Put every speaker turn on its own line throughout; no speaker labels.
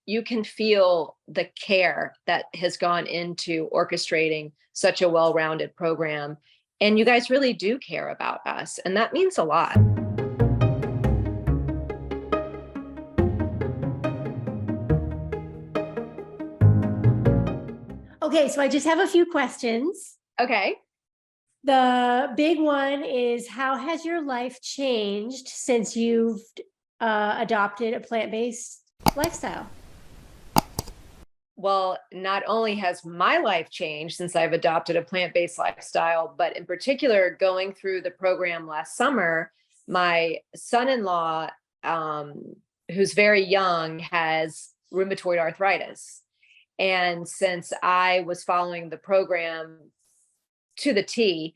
you can feel the care that has gone into orchestrating such a well-rounded program. And you guys really do care about us, and that means a lot.
Okay, so I just have a few questions.
Okay.
The big one is, how has your life changed since you've adopted a plant-based lifestyle?
Well, not only has my life changed since I've adopted a plant-based lifestyle, but in particular, going through the program last summer, my son-in-law, who's very young, has rheumatoid arthritis. And since I was following the program to the T,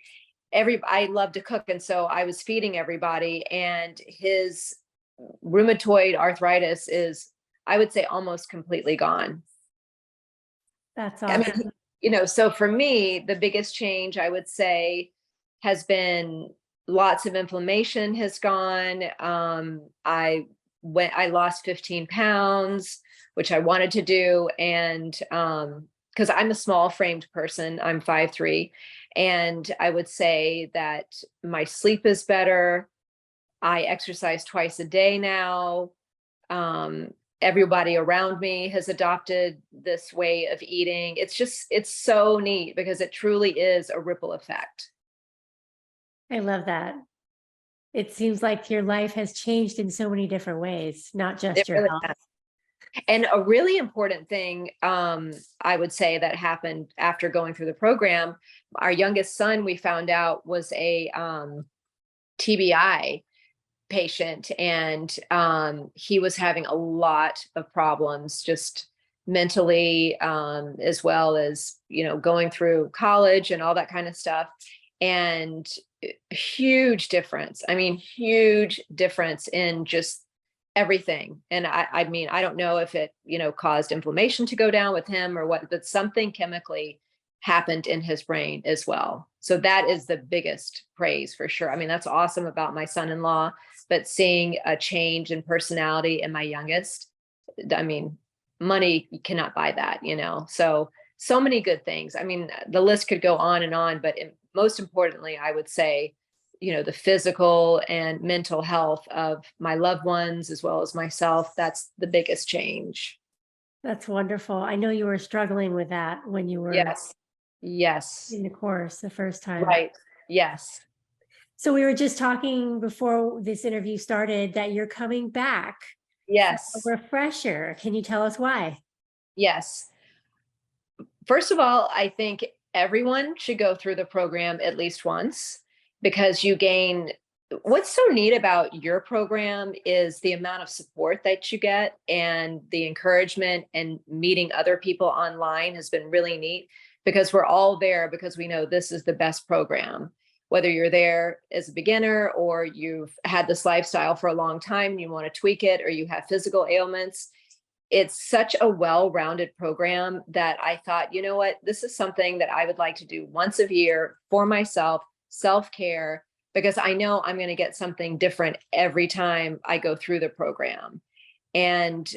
I love to cook. And so I was feeding everybody, and his rheumatoid arthritis is, I would say, almost completely gone.
That's
I
awesome.
mean, so for me, the biggest change I would say has been lots of inflammation has gone. I lost 15 pounds, which I wanted to do. And because I'm a small framed person, I'm 5'3", and I would say that my sleep is better. I exercise twice a day now. Everybody around me has adopted this way of eating. It's so neat because it truly is a ripple effect.
I love that. It seems like your life has changed in so many different ways, not just
It
your
really
health.
has. And a really important thing, I would say, that happened after going through the program, our youngest son, we found out, was a TBI patient, and he was having a lot of problems, just mentally, as well as going through college and all that kind of stuff. And huge difference. I mean, huge difference in just everything. And I mean, I don't know if it caused inflammation to go down with him or what, but something chemically happened in his brain as well. So that is the biggest praise for sure. I mean, that's awesome about my son-in-law, but seeing a change in personality in my youngest, I mean, money cannot buy that, so many good things. I mean, the list could go on and on, but most importantly, I would say, the physical and mental health of my loved ones as well as myself, that's the biggest change.
That's wonderful. I know you were struggling with that when you were
Yes.
in the course the first time.
Right. Yes.
So we were just talking before this interview started that you're coming back.
Yes.
A refresher. Can you tell us why?
Yes. First of all, I think everyone should go through the program at least once, because you gain. What's so neat about your program is the amount of support that you get, and the encouragement, and meeting other people online has been really neat, because we're all there because we know this is the best program. Whether you're there as a beginner or you've had this lifestyle for a long time and you want to tweak it, or you have physical ailments, it's such a well-rounded program that I thought, you know what, this is something that I would like to do once a year for myself, self-care, because I know I'm going to get something different every time I go through the program. And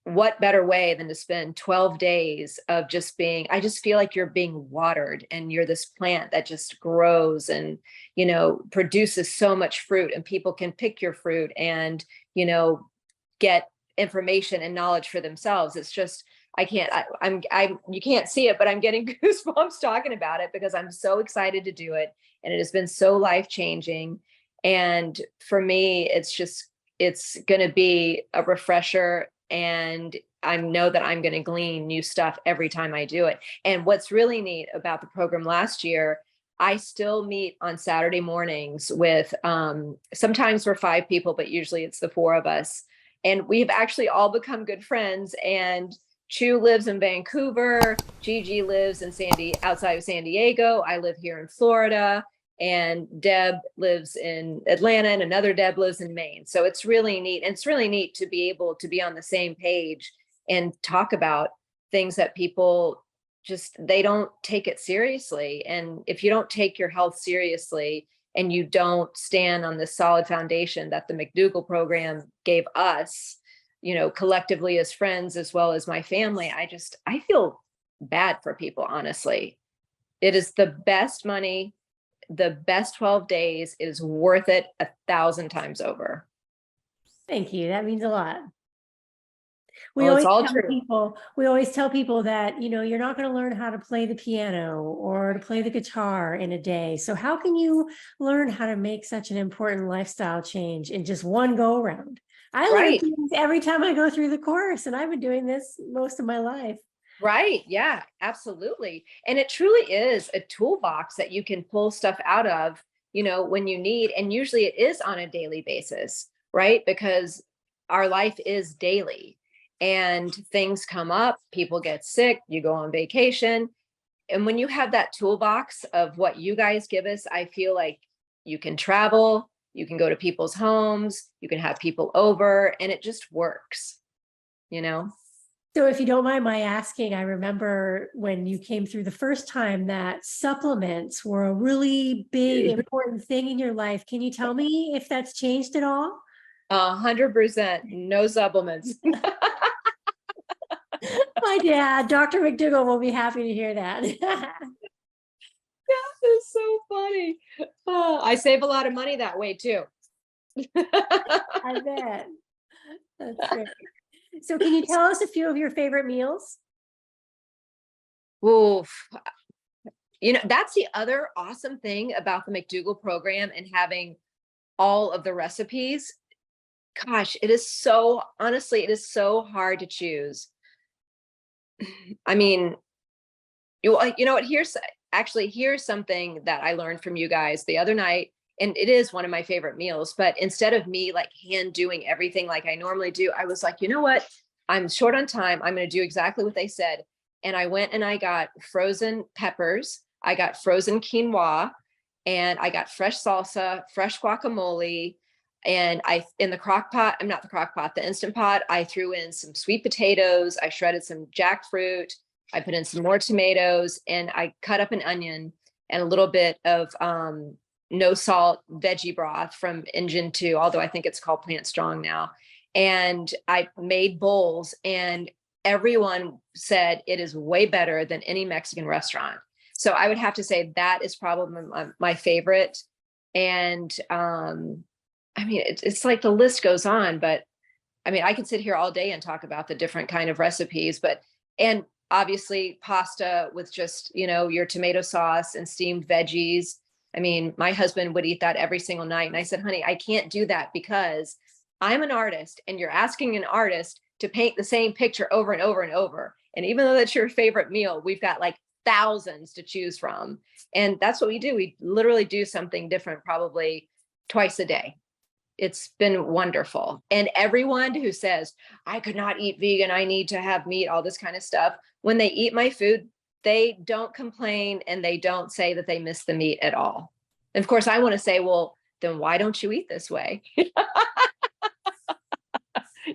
what better way than to spend 12 days of just I just feel like you're being watered, and you're this plant that just grows and, produces so much fruit, and people can pick your fruit and, get information and knowledge for themselves. It's just, you can't see it, but I'm getting goosebumps talking about it because I'm so excited to do it. And it has been so life-changing. And for me, it's going to be a refresher, and I know that I'm going to glean new stuff every time I do it. And what's really neat about the program last year, I still meet on Saturday mornings with, sometimes we're 5 people, but usually it's the 4 of us. And we've actually all become good friends. And Chu lives in Vancouver. Gigi lives outside of San Diego. I live here in Florida. And Deb lives in Atlanta, and another Deb lives in Maine. So it's really neat. And it's really neat to be able to be on the same page and talk about things that people they don't take it seriously. And if you don't take your health seriously, and you don't stand on the solid foundation that the McDougall program gave us, collectively as friends, as well as my family, I feel bad for people, honestly. It is the best money, the best 12 days. It is worth it 1,000 times over.
Thank you. That means a lot.
Well, it's all true.
We always tell people that, you're not going to learn how to play the piano or to play the guitar in a day. So how can you learn how to make such an important lifestyle change in just one go around? I learn
Right.
things every time I go through the course, and I've been doing this most of my life.
Right. Yeah, absolutely. And it truly is a toolbox that you can pull stuff out of, when you need. And usually it is on a daily basis, right? Because our life is daily and things come up, people get sick, you go on vacation. And when you have that toolbox of what you guys give us, I feel like you can travel, you can go to people's homes, you can have people over, and it just works, you know?
So if you don't mind my asking, I remember when you came through the first time that supplements were a really big, important thing in your life. Can you tell me if that's changed at all?
100%, no supplements.
My dad, Dr. McDougall, will be happy to hear that.
It's so funny. Oh, I save a lot of money that way too.
I bet. That's great. So can you tell us a few of your favorite meals?
Oof. That's the other awesome thing about the McDougall program and having all of the recipes. Gosh, honestly, it is so hard to choose. I mean, you know what? Here's something that I learned from you guys the other night, and it is one of my favorite meals. But instead of me like hand doing everything like I normally do, I was like, you know what? I'm short on time. I'm going to do exactly what they said. And I went and I got frozen peppers. I got frozen quinoa, and I got fresh salsa, fresh guacamole. And in the crock pot, I'm not the crock pot, the Instant Pot, I threw in some sweet potatoes. I shredded some jackfruit. I put in some more tomatoes, and I cut up an onion and a little bit of no salt veggie broth from Engine 2, although I think it's called Plant Strong now. And I made bowls, and everyone said it is way better than any Mexican restaurant. So I would have to say that is probably my favorite. And I mean, it's like the list goes on, but I mean, I could sit here all day and talk about the different kind of recipes, and obviously pasta with just, your tomato sauce and steamed veggies. I mean, my husband would eat that every single night. And I said, honey, I can't do that because I'm an artist and you're asking an artist to paint the same picture over and over and over. And even though that's your favorite meal, we've got like thousands to choose from. And that's what we do. We literally do something different probably twice a day. It's been wonderful. And everyone who says, I could not eat vegan, I need to have meat, all this kind of stuff, when they eat my food, they don't complain and they don't say that they miss the meat at all. And of course, I want to say, well, then why don't you eat this way?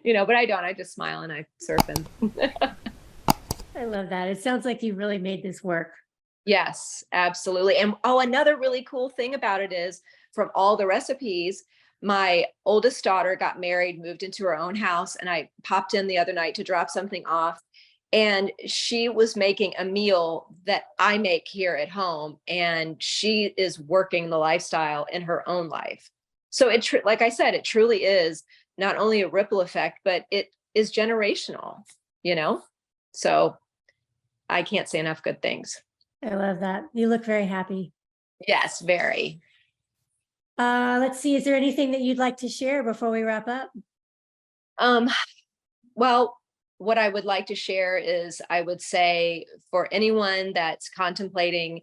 But I don't. I just smile and I serve them.
I love that. It sounds like you really made this work.
Yes, absolutely. And another really cool thing about it is from all the recipes, my oldest daughter got married, moved into her own house, and I popped in the other night to drop something off. And she was making a meal that I make here at home, and she is working the lifestyle in her own life. So like I said, it truly is not only a ripple effect, but it is generational, So I can't say enough good things.
I love that. You look very happy.
Yes, very.
Let's see. Is there anything that you'd like to share before we wrap up?
Well, what I would like to share is I would say for anyone that's contemplating,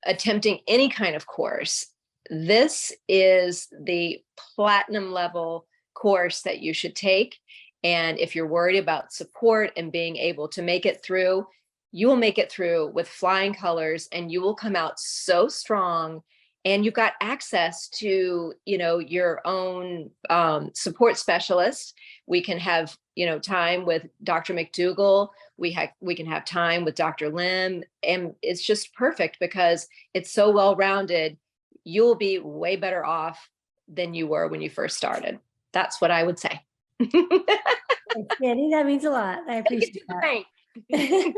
attempting any kind of course, this is the platinum level course that you should take. And if you're worried about support and being able to make it through, you will make it through with flying colors, and you will come out so strong. And you've got access to, your own support specialist. We can have, time with Dr. McDougall. We can have time with Dr. Lim, and it's just perfect because it's so well-rounded. You'll be way better off than you were when you first started. That's what I would say.
Thanks, Candy. That means a lot. I
Take it
appreciate
to the
that.
bank.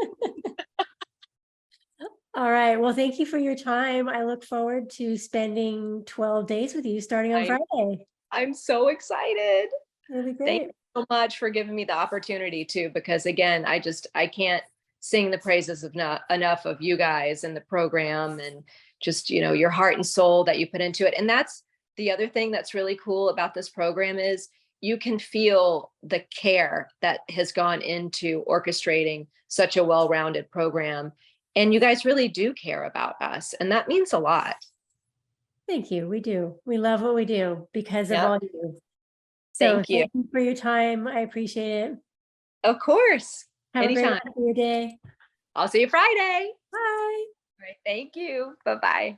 All right. Well, thank you for your time. I look forward to spending 12 days with you starting on
I,
Friday.
I'm so excited.
It'll be
Thank
great.
you so much for giving me the opportunity too, because again, I can't sing the praises of not enough of you guys and the program and just, your heart and soul that you put into it. And that's the other thing that's really cool about this program is you can feel the care that has gone into orchestrating such a well-rounded program. And you guys really do care about us. And that means a lot.
Thank you. We do. We love what we do because of
Yep.
all you. So
Thank you.
thank you for your time. I appreciate it.
Of course.
Have a great
Anytime.
rest of your day.
I'll see you Friday.
Bye.
All right. Thank you. Bye-bye.